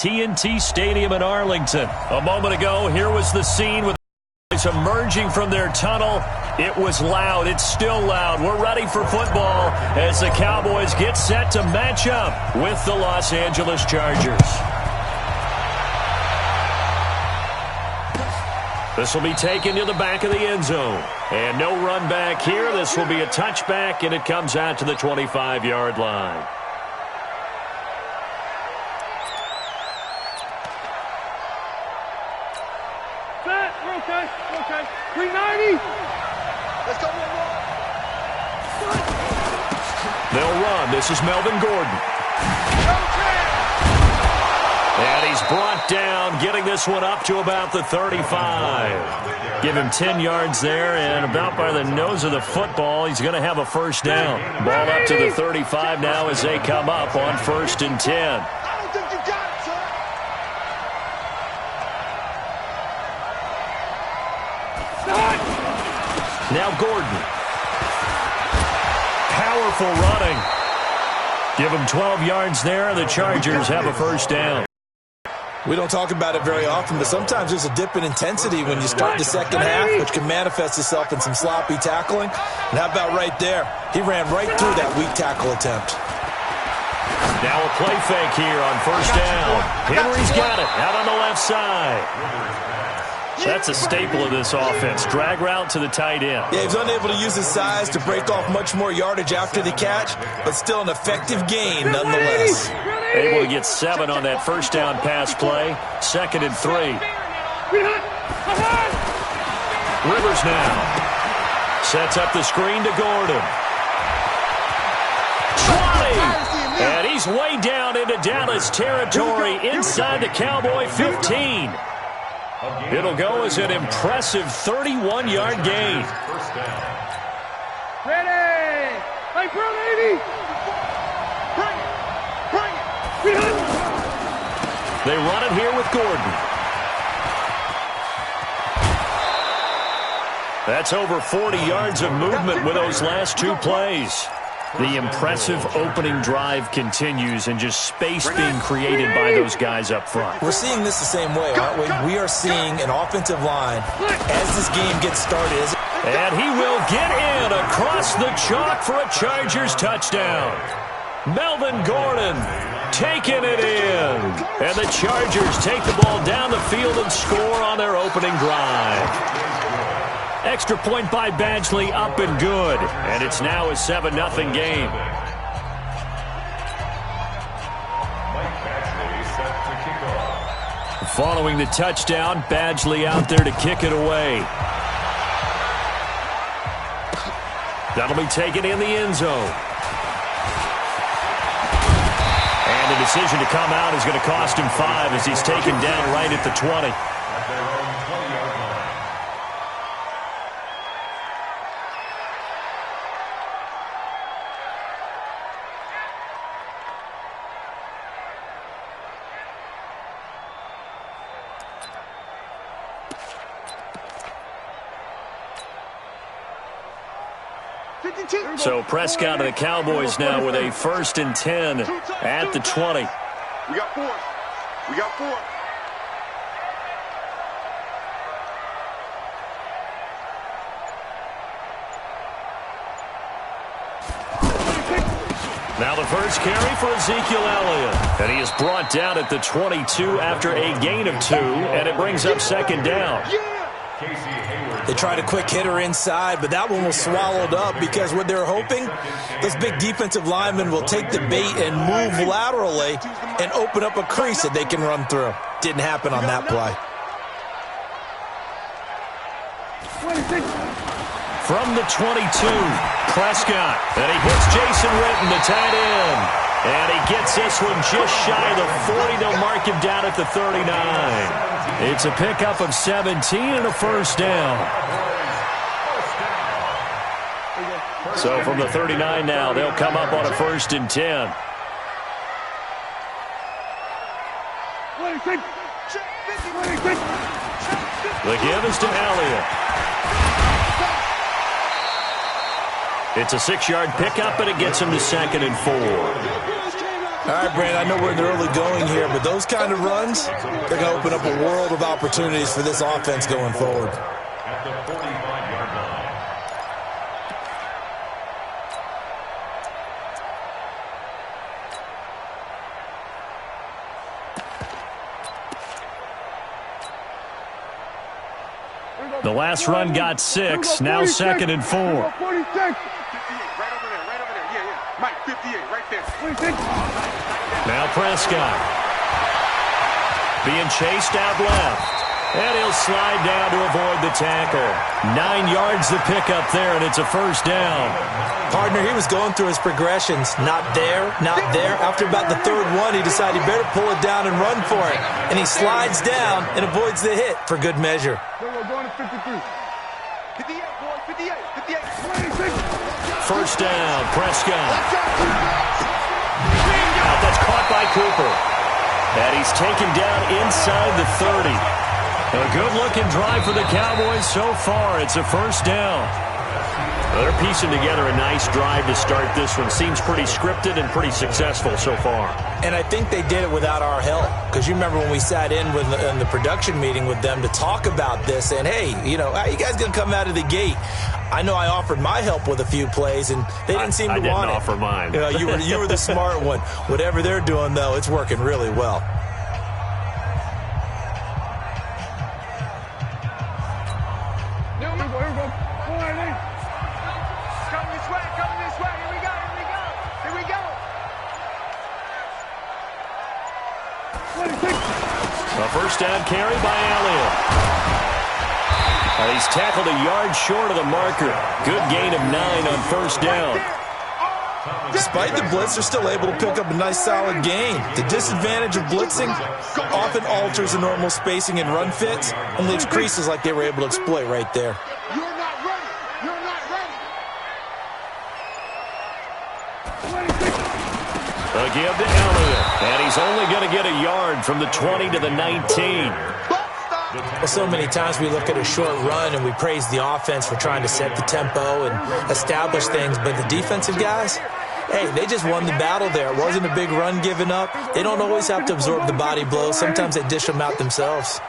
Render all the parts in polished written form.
TNT Stadium in Arlington. A moment ago, here was the scene with emerging from their tunnel. It was loud. It's still loud. We're ready for football as the Cowboys get set to match up with the Los Angeles Chargers. This will be taken to the back of the end zone. And no run back here. This will be a touchback, and it comes out to the 25-yard line. Okay. 390. Let's go. They'll run. This is Melvin Gordon. And he's brought down, getting this one up to about the 35. Give him 10 yards there, and about by the nose of the football, he's going to have a first down. Ball up to the 35 now as they come up on 1st and 10. Now Gordon. Powerful running. Give him 12 yards there. The Chargers have a first down. We don't talk about it very often, but sometimes there's a dip in intensity when you start the second half, which can manifest itself in some sloppy tackling. And how about right there? He ran right through that weak tackle attempt. Now a play fake here on first down. Henry's got it out on the left side. That's a staple of this offense. Drag route to the tight end. Yeah, he's unable to use his size to break off much more yardage after the catch, but still an effective gain nonetheless. Able to get 7 on that first down pass play. 2nd and 3. Rivers now. Sets up the screen to Gordon. 20! And he's way down into Dallas territory inside the Cowboy 15. It'll go as an impressive 31-yard gain. Ready! Hey, bro, lady! They run it here with Gordon. That's over 40 yards of movement with those last 2 plays. The impressive opening drive continues, and just space being created by those guys up front. We're seeing this the same way, aren't we? We are seeing an offensive line as this game gets started. And he will get in across the chalk for a Chargers touchdown. Melvin Gordon taking it in. And the Chargers take the ball down the field and score on their opening drive. Extra point by Badgley, up and good. And it's now a 7-0 game. Following the touchdown, Badgley out there to kick it away. That'll be taken in the end zone. And the decision to come out is going to cost him 5 as he's taken down right at the 20. So Prescott of the Cowboys now with a 1st and 10 at the 20. We got 4. Now the first carry for Ezekiel Elliott. And he is brought down at the 22 after a gain of 2, and it brings up 2nd down. They tried a quick hitter inside, but that one was swallowed up because what they're hoping, those big defensive linemen will take the bait and move laterally and open up a crease that they can run through. Didn't happen on that play. From the 22, Prescott. And he hits Jason Witten, the tight end. And he gets this one just shy of the 40. They'll mark him down at the 39. It's a pickup of 17 and a first down. So from the 39 now, they'll come up on a 1st and 10. The give is to Elliott. It's a 6-yard pickup, and it gets him to 2nd and 4. All right, Brandon, I know we're in the early going here, but those kind of runs, they're going to open up a world of opportunities for this offense going forward. At the 45-yard line. The last run got 6, now 2nd and 4. 46. 58, right over there, yeah. Mike, 58, right there. 26. Now Prescott. Being chased out left. And he'll slide down to avoid the tackle. 9 yards to pick up there, and it's a first down. Partner, he was going through his progressions. Not there, not there. After about the third one, he decided he better pull it down and run for it. And he slides down and avoids the hit for good measure. We're going to 53. 58, boy, 58, 58. 26. First down, Prescott. That's caught by Cooper. And he's taken down inside the 30. A good-looking drive for the Cowboys so far. It's a first down. They're piecing together a nice drive to start this one. Seems pretty scripted and pretty successful so far. And I think they did it without our help. Because you remember when we sat in the production meeting with them to talk about this. And, hey, you know, how you guys going to come out of the gate? I know I offered my help with a few plays, and they didn't seem to want it. I didn't offer mine. You were the smart one. Whatever they're doing, though, it's working really well. A first down carry by Elliott. He's tackled a yard short of the marker. Good gain of 9 on first down. Despite the blitz, they're still able to pick up a nice solid gain. The disadvantage of blitzing often alters the normal spacing and run fits and leaves creases like they were able to exploit right there. You're not ready. You're not ready. 26. A give to Elliott. And he's only going to get a yard from the 20 to the 19. Well, so many times we look at a short run and we praise the offense for trying to set the tempo and establish things, but the defensive guys, hey, they just won the battle there. It wasn't a big run given up. They don't always have to absorb the body blows. Sometimes they dish them out themselves.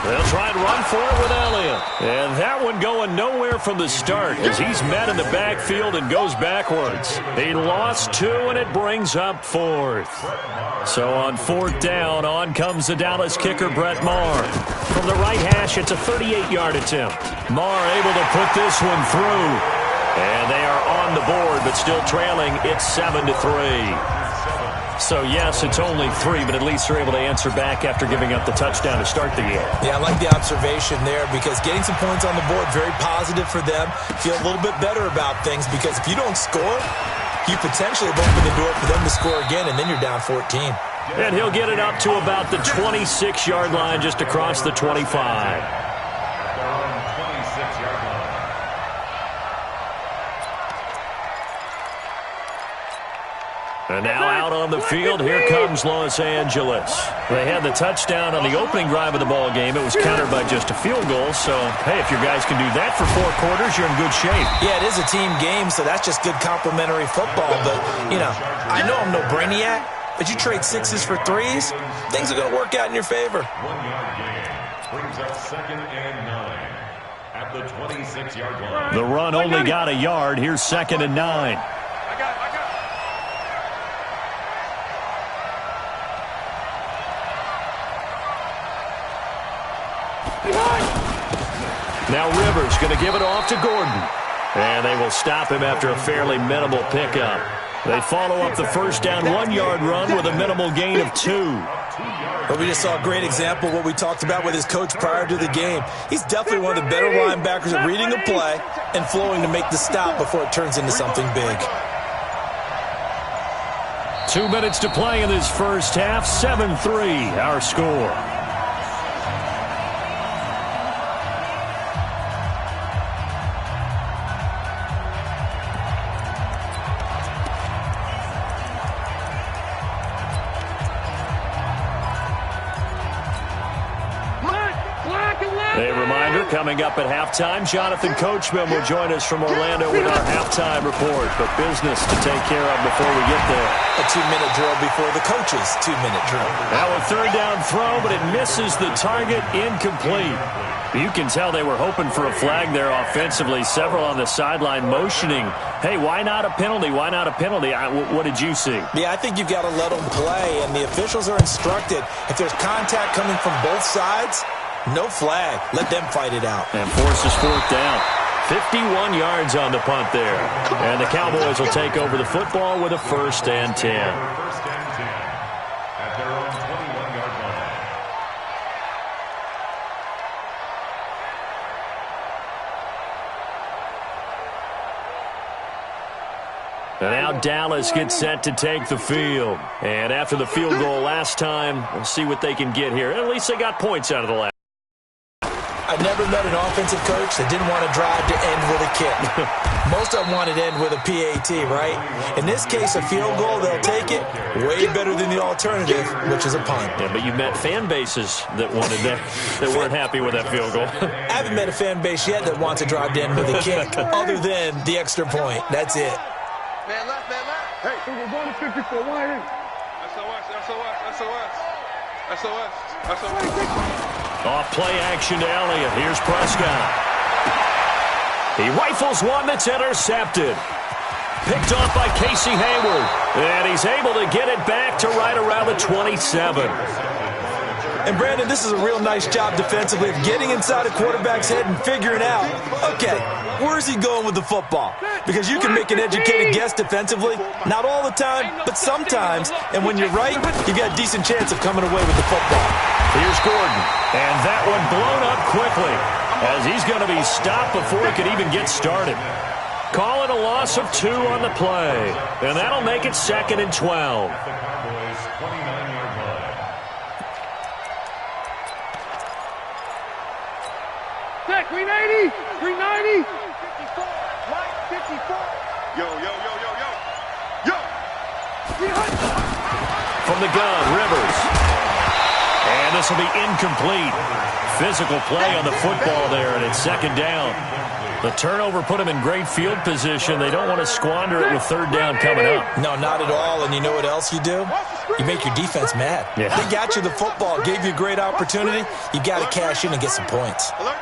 They'll try and run for it with Elliott. And that one going nowhere from the start as he's met in the backfield and goes backwards. He lost 2, and it brings up 4th. So on 4th down, on comes the Dallas kicker, Brett Maher. From the right hash, it's a 38-yard attempt. Maher able to put this one through. And they are on the board, but still trailing. It's 7-3. So, yes, it's only 3, but at least they're able to answer back after giving up the touchdown to start the game. Yeah, I like the observation there because getting some points on the board, very positive for them. Feel a little bit better about things because if you don't score, you potentially have opened the door for them to score again, and then you're down 14. And he'll get it up to about the 26-yard line just across the 25. And now out on the field, here comes Los Angeles. They had the touchdown on the opening drive of the ball game. It was countered by just a field goal. So, hey, if your guys can do that for 4 quarters, you're in good shape. Yeah, it is a team game, so that's just good complimentary football. But, you know, I know I'm no brainiac, but you trade 6s for 3s, things are going to work out in your favor. 1-yard gain brings up 2nd and 9 at the 26-yard line. The run only got a yard. Here's 2nd and 9. Now Rivers going to give it off to Gordon. And they will stop him after a fairly minimal pickup. They follow up the first down 1-yard run with a minimal gain of 2. But we just saw a great example of what we talked about with his coach prior to the game. He's definitely one of the better linebackers at reading a play and flowing to make the stop before it turns into something big. 2 minutes to play in this first half. 7-3 our score. coming up at halftime. Jonathan Coachman will join us from Orlando with our halftime report. But business to take care of before we get there. A 2-minute drill before the coach's 2-minute drill. Now a third down throw, but it misses the target, incomplete. You can tell they were hoping for a flag there offensively. Several on the sideline motioning, hey, why not a penalty? Why not a penalty? What did you see? Yeah, I think you've got to let them play, and the officials are instructed. If there's contact coming from both sides, no flag. Let them fight it out. And forces fourth down. 51 yards on the punt there. And the Cowboys will take over the football with a 1st and 10. First and 10 at their own 21-yard line. And now Dallas gets set to take the field. And after the field goal last time, we'll see what they can get here. At least they got points out of the last. I never met an offensive coach that didn't want to drive to end with a kick. Most of them wanted to end with a PAT, right? In this case, a field goal, they'll take it way better than the alternative, which is a punt. Yeah, but you met fan bases that wanted that weren't happy with that field goal. I haven't met a fan base yet that wants to drive to end with a kick, other than the extra point. That's it. Man left, man left. Hey, we're going to 54. Why ain't? SOS. Off play action to Elliott. Here's Prescott. He rifles one that's intercepted. Picked off by Casey Hayward. And he's able to get it back to right around the 27. And, Brandon, this is a real nice job defensively of getting inside a quarterback's head and figuring out, okay, where's he going with the football? Because you can make an educated guess defensively. Not all the time, but sometimes. And when you're right, you got a decent chance of coming away with the football. Here's Gordon. And that one blown up quickly as he's going to be stopped before he could even get started. Call it a loss of 2 on the play. And that'll make it 2nd and 12. The Cowboys' 29-yard line. Check, 390. 390. 54. Mike, 54. Yo. From the gun, Rivers. And this will be incomplete. Physical play on the football there, and it's 2nd down. The turnover put them in great field position. They don't want to squander it with 3rd down coming up. No, not at all. And you know what else you do? You make your defense mad. Yeah. They got you the football, gave you a great opportunity. You got to cash in and get some points. Alert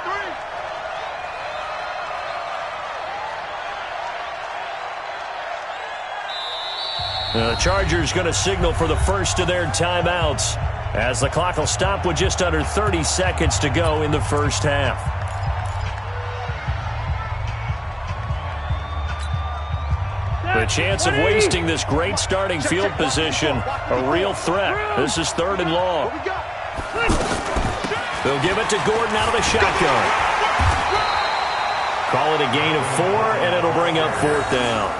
3. The Chargers going to signal for the first of their timeouts as the clock will stop with just under 30 seconds to go in the first half. The chance of wasting this great starting field position, a real threat. This is 3rd and long. They'll give it to Gordon out of the shotgun. Call it a gain of 4, and it'll bring up 4th down.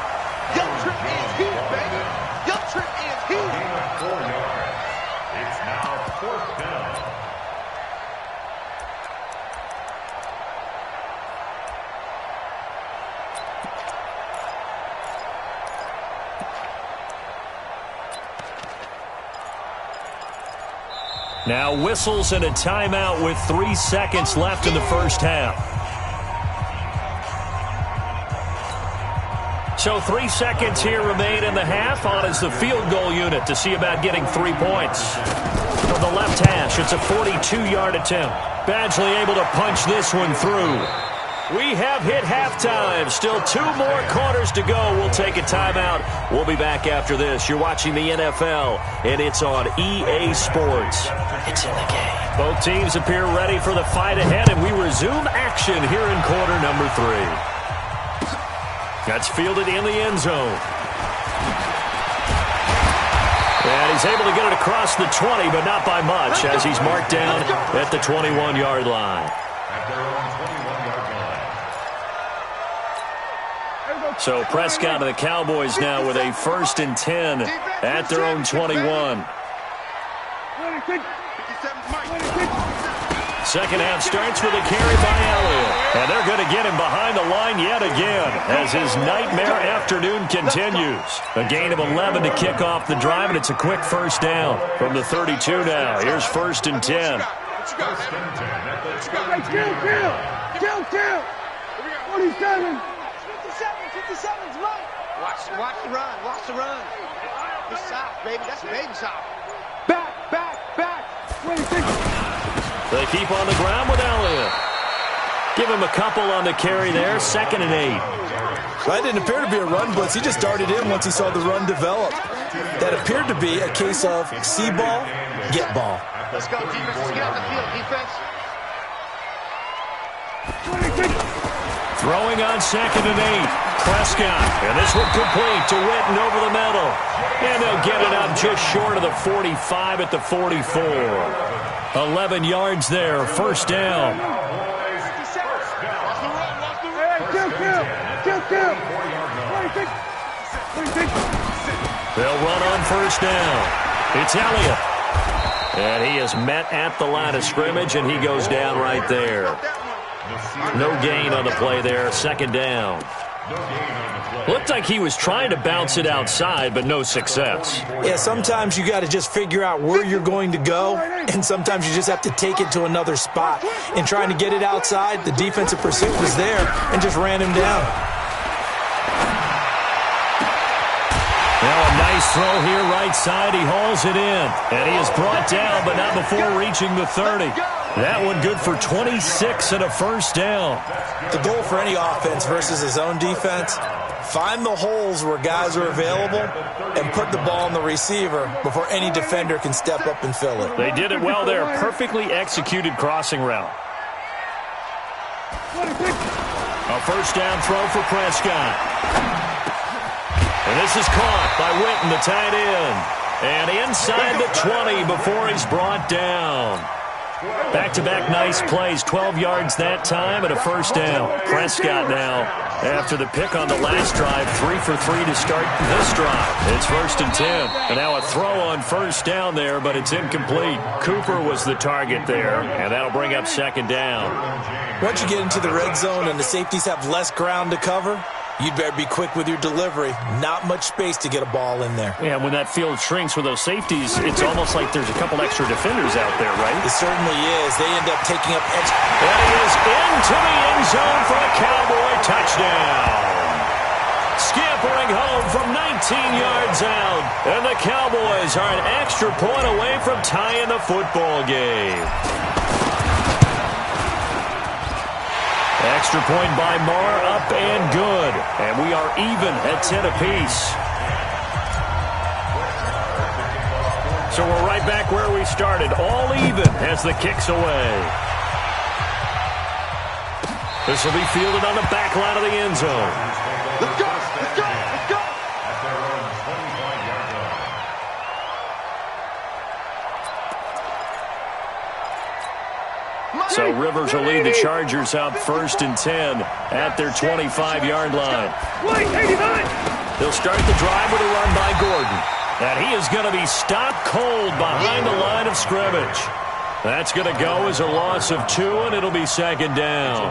Young Trip is here, baby. Young Trip is here. Gain of 4 yards. It's now 4th down. Now whistles and a timeout with 3 seconds left in the first half. So 3 seconds here remain in the half. On is the field goal unit to see about getting 3 points. From the left hash, it's a 42-yard attempt. Badgley able to punch this one through. We have hit halftime. Still 2 more quarters to go. We'll take a timeout. We'll be back after this. You're watching the NFL, and it's on EA Sports. It's in the game. Both teams appear ready for the fight ahead, and we resume action here in quarter number 3. That's fielded in the end zone. And he's able to get it across the 20, but not by much, as he's marked down at the 21-yard line. At their own 21-yard line. So Prescott and the Cowboys now with a 1st and 10 at their own 21. Second half starts with a carry by Elliott. And they're going to get him behind the line yet again as his nightmare afternoon continues. A gain of 11 to kick off the drive, and it's a quick first down from the 32 now. Here's 1st and 10. First and 10 at the 22. Kill. 47. 57's right. Watch the run. The south, baby. That's baby south. Back. 26. They keep on the ground with Elliott. Give him a couple on the carry there. 2nd and 8. That didn't appear to be a run blitz. He just darted in once he saw the run develop. That appeared to be a case of see ball, get ball. Let's go, defense. Let's get out the field, defense. 26. Throwing on 2nd and 8. Prescott. And this one complete to Witten over the middle. And they'll get it up just short of the 45 at the 44. 11 yards there. First down. Kill. 26. They'll run on first down. It's Elliott. And he is met at the line of scrimmage, and he goes down right there. No gain on the play there. 2nd down. Looked like he was trying to bounce it outside, but no success. Yeah, sometimes you got to just figure out where you're going to go, and sometimes you just have to take it to another spot. In trying to get it outside, the defensive pursuit was there and just ran him down. Now a nice throw here right side. He hauls it in, and he is brought down, but not before reaching the 30. That one good for 26 and a first down. The goal for any offense versus his own defense, find the holes where guys are available and put the ball on the receiver before any defender can step up and fill it. They did it well there. Perfectly executed crossing route. A first down throw for Prescott. And this is caught by Witten, the tight end. And inside the 20 before he's brought down. Back-to-back nice plays, 12 yards that time and a first down. Prescott now, after the pick on the last drive, 3 for 3 to start this drive. It's 1st and 10. And now a throw on first down there, but it's incomplete. Cooper was the target there, and that'll bring up 2nd down. Once you get into the red zone and the safeties have less ground to cover, you'd better be quick with your delivery. Not much space to get a ball in there. Yeah, when that field shrinks with those safeties, it's almost like there's a couple extra defenders out there, right? It certainly is. They end up taking up extra. And he is into the end zone for a Cowboy touchdown. Scampering home from 19 yards out. And the Cowboys are an extra point away from tying the football game. Extra point by Marr, up and good. And we are even at 10 apiece. So we're right back where we started, all even as the kick's away. This will be fielded on the back line of the end zone. Let's go. So Rivers will lead the Chargers out 1st and 10 at their 25-yard line. They'll start the drive with a run by Gordon. And he is going to be stopped cold behind the line of scrimmage. That's going to go as a loss of 2, and it'll be 2nd down.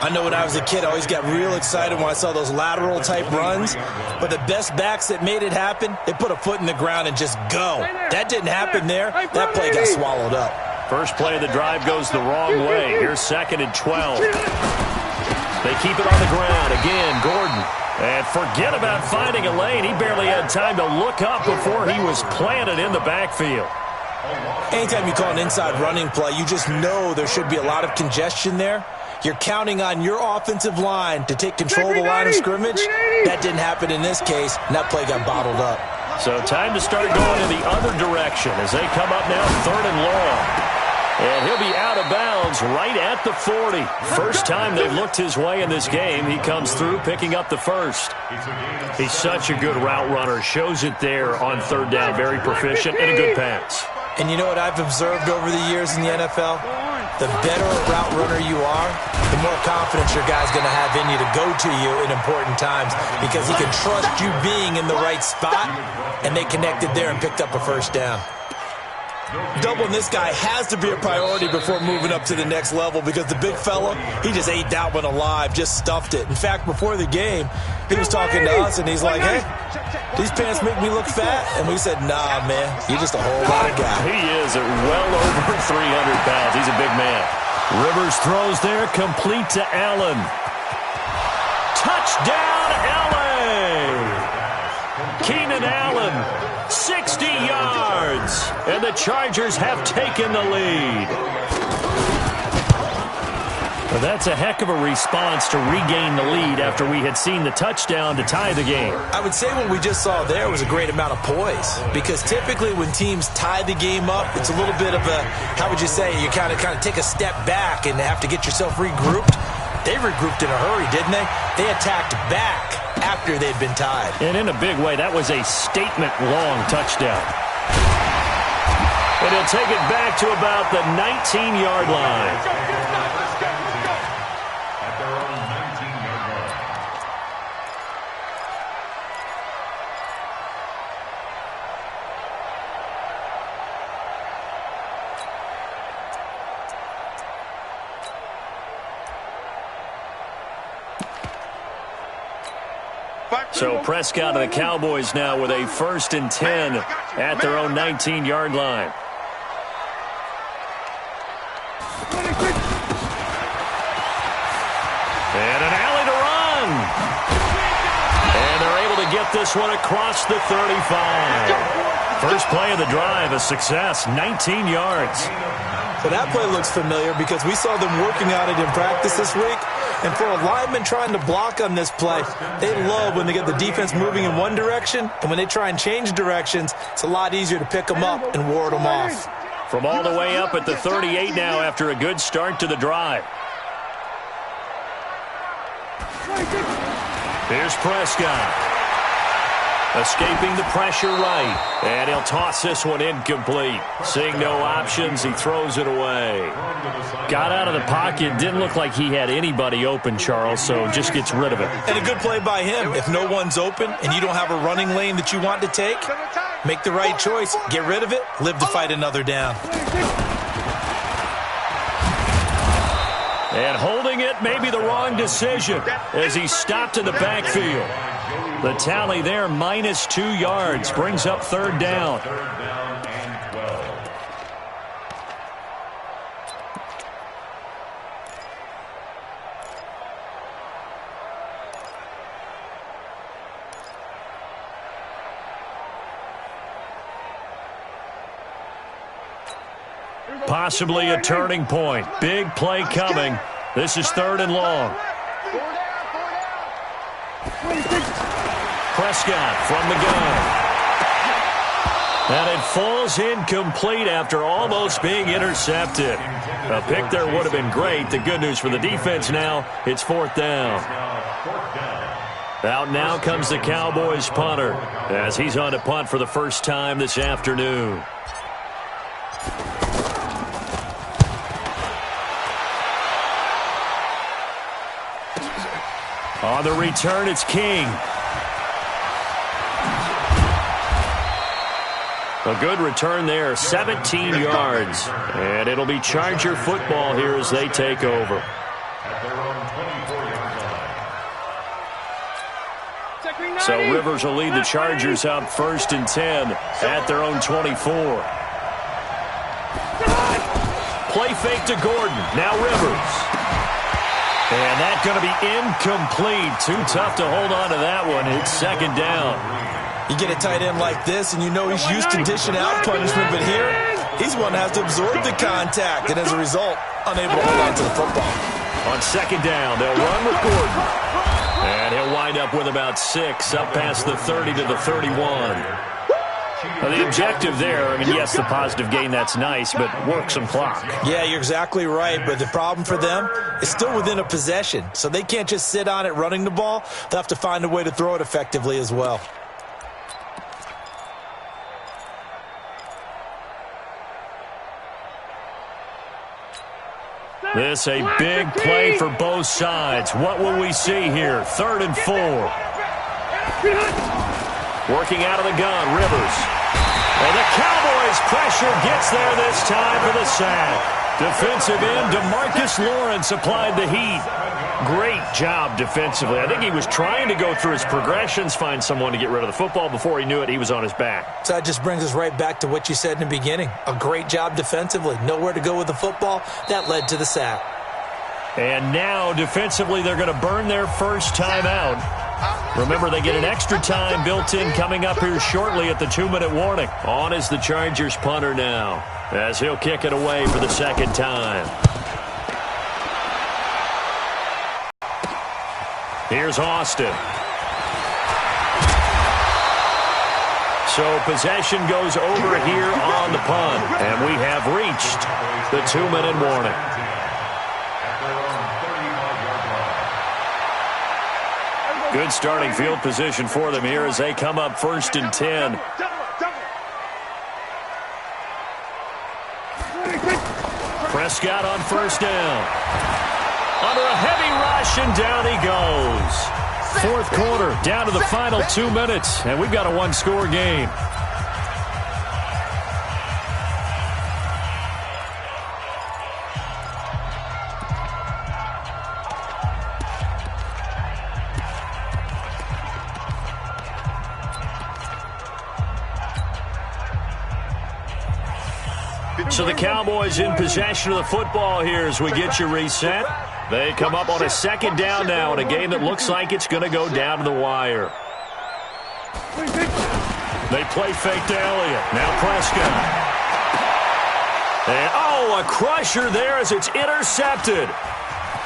I know when I was a kid, I always got real excited when I saw those lateral-type runs. But the best backs that made it happen, they put a foot in the ground and just go. That didn't happen there. That play got swallowed up. First play of the drive goes the wrong way. Here's 2nd and 12. They keep it on the ground. Again, Gordon. And forget about finding a lane. He barely had time to look up before he was planted in the backfield. Anytime you call an inside running play, you just know there should be a lot of congestion there. You're counting on your offensive line to take control of the line of scrimmage. That didn't happen in this case, and that play got bottled up. So time to start going in the other direction as they come up now 3rd and long. And he'll be out of bounds right at the 40. First time they've looked his way in this game. He comes through picking up the first. He's such a good route runner. Shows it there on 3rd down. Very proficient and a good pass. And you know what I've observed over the years in the NFL? The better a route runner you are, the more confidence your guy's going to have in you to go to you in important times because he can trust you being in the right spot, and they connected there and picked up a first down. Doubling this guy has to be a priority before moving up to the next level because the big fella, he just ate that one alive, just stuffed it. In fact, before the game, he was talking to us, and he's like, hey, these pants make me look fat? And we said, nah, man, you're just a whole lot of guy. He is at well over 300 pounds. He's a big man. Rivers throws there, complete to Allen. Touchdown, L.A. Keenan Allen, 60 yards, and the Chargers have taken the lead. Well, that's a heck of a response to regain the lead after we had seen the touchdown to tie the game. I would say what we just saw there was a great amount of poise because typically when teams tie the game up, it's a little bit of a, how would you say, you kind of take a step back and have to get yourself regrouped. They regrouped in a hurry, didn't they? They attacked back after they'd been tied. And in a big way, that was a statement-long touchdown. And he'll take it back to about the 19-yard line. So Prescott and the Cowboys now with a 1st and 10 at their own 19-yard line. And an alley to run. And they're able to get this one across the 35. First play of the drive, a success, 19 yards. So that play looks familiar because we saw them working on it in practice this week. And for a lineman trying to block on this play, they love when they get the defense moving in one direction. And when they try and change directions, it's a lot easier to pick them up and ward them off. From all the way up at the 38 now after a good start to the drive. Here's Prescott. Escaping the pressure right. And he'll toss this one incomplete. Seeing no options, he throws it away. Got out of the pocket. Didn't look like he had anybody open, Charles, so just gets rid of it. And a good play by him. If no one's open and you don't have a running lane that you want to take, make the right choice. Get rid of it. Live to fight another down. And holding it may be the wrong decision as he stopped in the backfield. The tally there, -2 yards, brings up 3rd down. Possibly a turning point. Big play coming. This is 3rd and long. Prescott from the gun. And it falls incomplete after almost being intercepted. A pick there would have been great. The good news for the defense now, it's 4th down. Out now comes the Cowboys punter as he's on to punt for the first time this afternoon. On the return, it's King. A good return there, 17 yards. And it'll be Charger football here as they take over. So Rivers will lead the Chargers up 1st and 10 at their own 24. Play fake to Gordon. Now Rivers. And that's going to be incomplete. Too tough to hold on to that one. It's 2nd down. You get a tight end like this, and you know he's used to dishing out punishment, but here, he's one that has to absorb the contact, and as a result, unable to hold on to the football. On 2nd down, they'll run with Gordon. And he'll wind up with about 6, up past the 30 to the 31. Well, the objective there, I mean, yes, the positive gain, that's nice, but work some clock. Yeah, you're exactly right, but the problem for them is still within a possession, so they can't just sit on it running the ball. They'll have to find a way to throw it effectively as well. This a big play for both sides. What will we see here? 3rd and 4. Working out of the gun, Rivers. And the Cowboys pressure gets gets there this time for the sack. Defensive end DeMarcus Lawrence applied the heat. Great job defensively. I think he was trying to go through his progressions, find someone to get rid of the football. Before he knew it, he was on his back. So that just brings us right back to what you said in the beginning. A great job defensively. Nowhere to go with the football. That led to the sack. And now, defensively, they're going to burn their first timeout. Remember, they get an extra time built in coming up here shortly at the 2-minute warning. On is the Chargers punter now, as he'll kick it away for the second time. Here's Austin. So possession goes over here on the punt, and we have reached the 2-minute warning. Good starting field position for them here as they come up 1st and 10. Prescott on 1st down. Under a heavy rush, and down he goes. 4th quarter, down to the final 2 minutes, and we've got a 1-score game. So the Cowboys in possession of the football here as we get you reset. They come up on a 2nd down now in a game that looks like it's going to go down to the wire. They play fake to Elliott. Now Prescott. And, a crusher there as it's intercepted.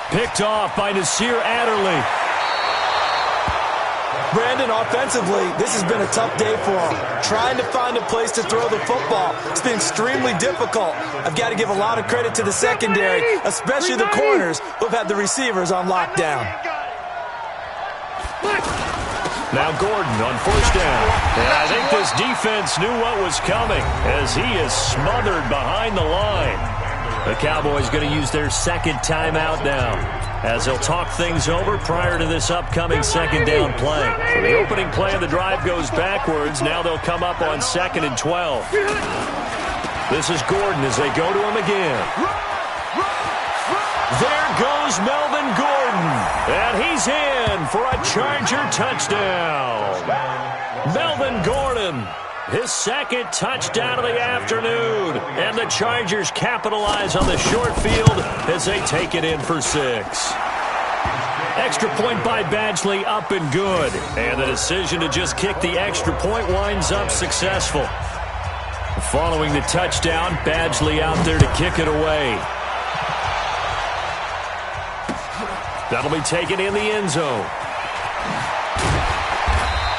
Picked off by Nasir Adderley. Brandon, offensively, this has been a tough day for him. Trying to find a place to throw the football. It's been extremely difficult. I've got to give a lot of credit to the secondary, especially the corners who have had the receivers on lockdown. Now Gordon on 1st down. And I think this defense knew what was coming as he is smothered behind the line. The Cowboys going to use their 2nd timeout now, as they'll talk things over prior to this upcoming 2nd down play. So the opening play of the drive goes backwards. Now they'll come up on 2nd and 12. This is Gordon as they go to him again. There goes Melvin Gordon, and he's in for a Charger touchdown. Melvin Gordon, his 2nd touchdown of the afternoon, and the Chargers capitalize on the short field as they take it in for 6. Extra point by Badgley up and good, and the decision to just kick the extra point winds up successful. Following the touchdown, Badgley out there to kick it away. That'll be taken in the end zone.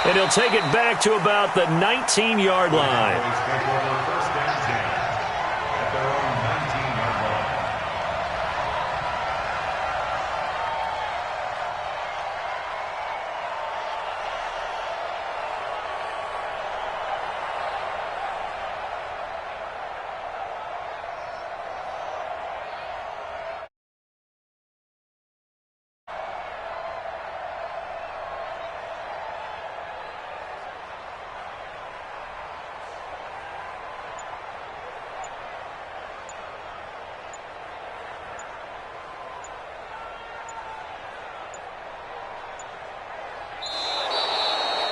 And he'll take it back to about the 19-yard line.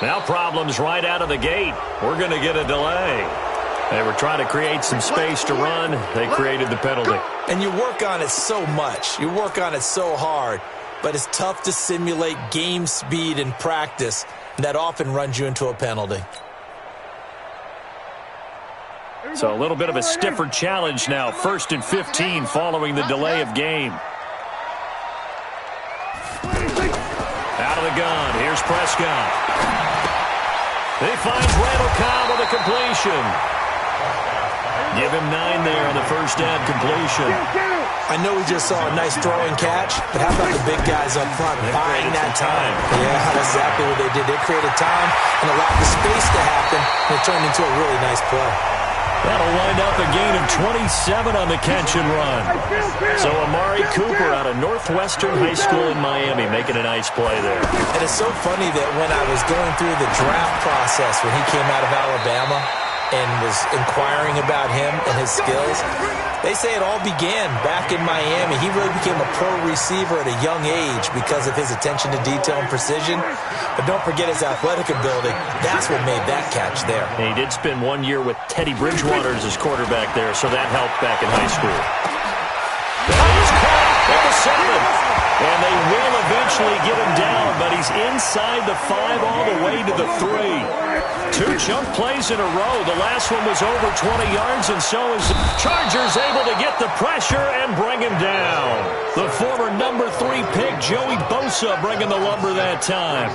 Now problems right out of the gate. We're going to get a delay. They were trying to create some space to run. They created the penalty. And you work on it so much. You work on it so hard. But it's tough to simulate game speed in practice. And that often runs you into a penalty. So a little bit of a stiffer challenge now. 1st and 15 following the delay of game. Out of the gun. Here's Prescott. He finds Randall Cobb with a completion. Give him 9 there on the 1st down completion. I know we just saw a nice throwing catch, but how about the big guys up front buying that time? Yeah, that's exactly what they did. They created time and allowed the space to happen, and it turned into a really nice play. That'll wind up a gain of 27 on the catch and run. So Amari Cooper out of Northwestern High School in Miami making a nice play there. And it's so funny that when I was going through the draft process when he came out of Alabama, and was inquiring about him and his skills. They say it all began back in Miami. He really became a pro receiver at a young age because of his attention to detail and precision. But don't forget his athletic ability. That's what made that catch there. And he did spend 1 year with Teddy Bridgewater as his quarterback there, so that helped back in high school. That is caught at the 7. And they will eventually get him down, but he's inside the 5 all the way to the 3. 2 chunk plays in a row. The last one was over 20 yards, and so is the Chargers able to get the pressure and bring him down. The former number 3 pick, Joey Bosa, bringing the lumber that time.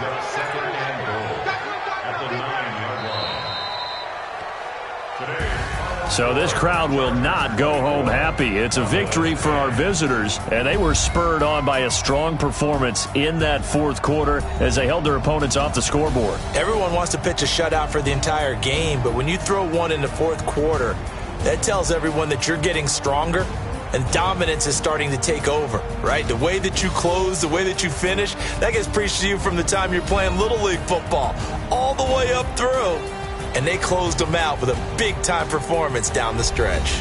So this crowd will not go home happy. It's a victory for our visitors, and they were spurred on by a strong performance in that fourth quarter as they held their opponents off the scoreboard. Everyone wants to pitch a shutout for the entire game, but when you throw one in the fourth quarter, that tells everyone that you're getting stronger and dominance is starting to take over, right? The way that you close, the way that you finish, that gets preached to you from the time you're playing Little League football all the way up through. And they closed them out with a big-time performance down the stretch.